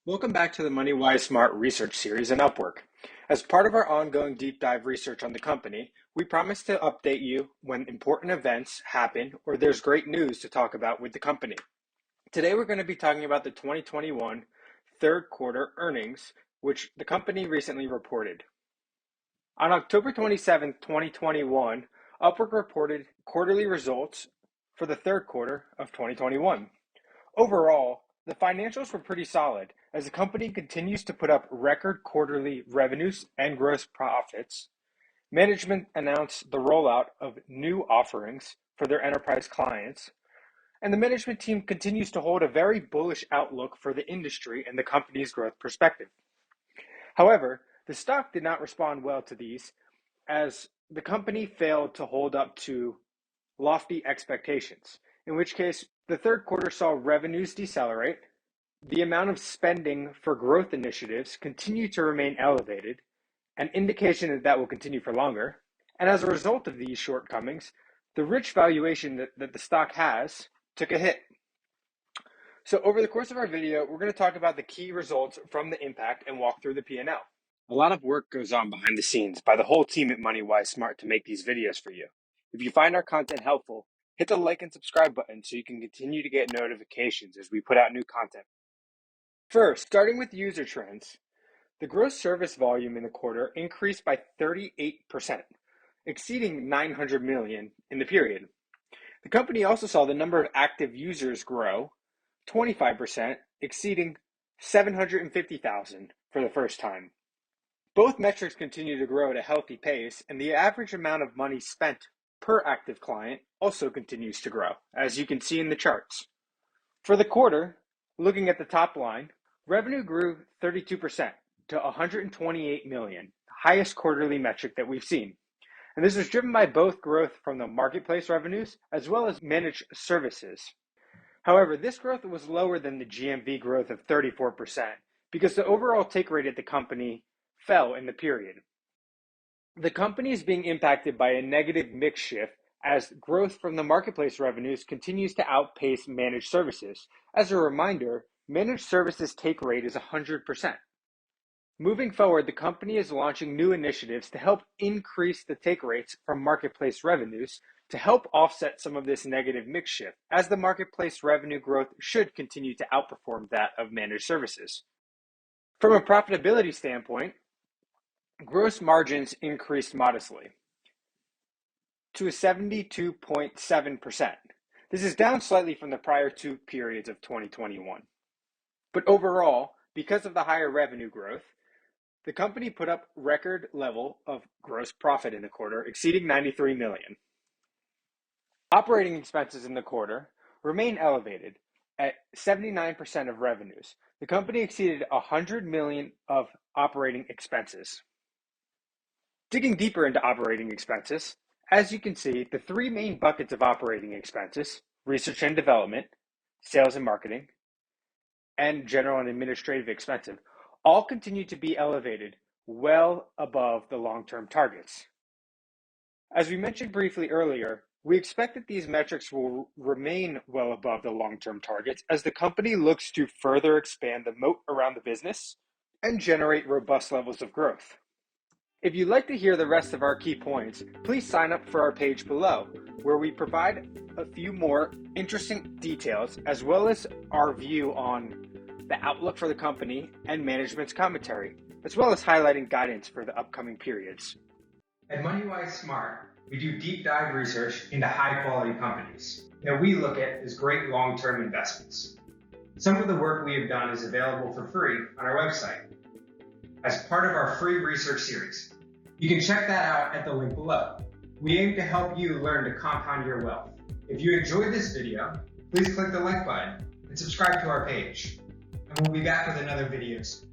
Welcome back to the MoneyWise Smart research series in Upwork. As part of our ongoing deep dive research on the company, we promise to update you when important events happen or there's great news to talk about with the company. Today we're going to be talking about the 2021 third quarter earnings, which the company recently reported. On October 27, 2021, Upwork reported quarterly results for the third quarter of 2021. Overall, the financials were pretty solid as the company continues to put up record quarterly revenues and gross profits. Management announced the rollout of new offerings for their enterprise clients, and the management team continues to hold a very bullish outlook for the industry and the company's growth perspective. However, the stock did not respond well to these as the company failed to hold up to lofty expectations, in which case the third quarter saw revenues decelerate, the amount of spending for growth initiatives continue to remain elevated, an indication that will continue for longer, and as a result of these shortcomings, the rich valuation that the stock has took a hit. So over the course of our video, we're going to talk about the key results from the impact and walk through the P&L. A lot of work goes on behind the scenes by the whole team at MoneyWise Smart to make these videos for you. If you find our content helpful, hit the like and subscribe button so you can continue to get notifications as we put out new content. First, starting with user trends, the gross service volume in the quarter increased by 38%, exceeding 900 million in the period. The company also saw the number of active users grow 25%, exceeding 750,000 for the first time. Both metrics continue to grow at a healthy pace, and the average amount of money spent per active client also continues to grow, as you can see in the charts. For the quarter, looking at the top line, revenue grew 32% to 128 million, the highest quarterly metric that we've seen. And this was driven by both growth from the marketplace revenues as well as managed services. However, this growth was lower than the GMV growth of 34% because the overall take rate at the company fell in the period. The company is being impacted by a negative mix shift as growth from the marketplace revenues continues to outpace managed services. As a reminder, managed services take rate is 100%. Moving forward, the company is launching new initiatives to help increase the take rates from marketplace revenues to help offset some of this negative mix shift, as the marketplace revenue growth should continue to outperform that of managed services. From a profitability standpoint, gross margins increased modestly to 72.7%. This is down slightly from the prior two periods of 2021. But overall, because of the higher revenue growth, the company put up record level of gross profit in the quarter, exceeding 93 million. Operating expenses in the quarter remain elevated at 79% of revenues. The company exceeded 100 million of operating expenses. Digging deeper into operating expenses, as you can see, the three main buckets of operating expenses, research and development, sales and marketing, and general and administrative expenses, all continue to be elevated well above the long-term targets. As we mentioned briefly earlier, we expect that these metrics will remain well above the long-term targets as the company looks to further expand the moat around the business and generate robust levels of growth. If you'd like to hear the rest of our key points, please sign up for our page below, where we provide a few more interesting details, as well as our view on the outlook for the company and management's commentary, as well as highlighting guidance for the upcoming periods. At MoneyWise Smart, we do deep dive research into high quality companies that we look at as great long-term investments. Some of the work we have done is available for free on our website as part of our free research series. You can check that out at the link below. We aim to help you learn to compound your wealth. If you enjoyed this video, please click the like button and subscribe to our page. And we'll be back with another video soon.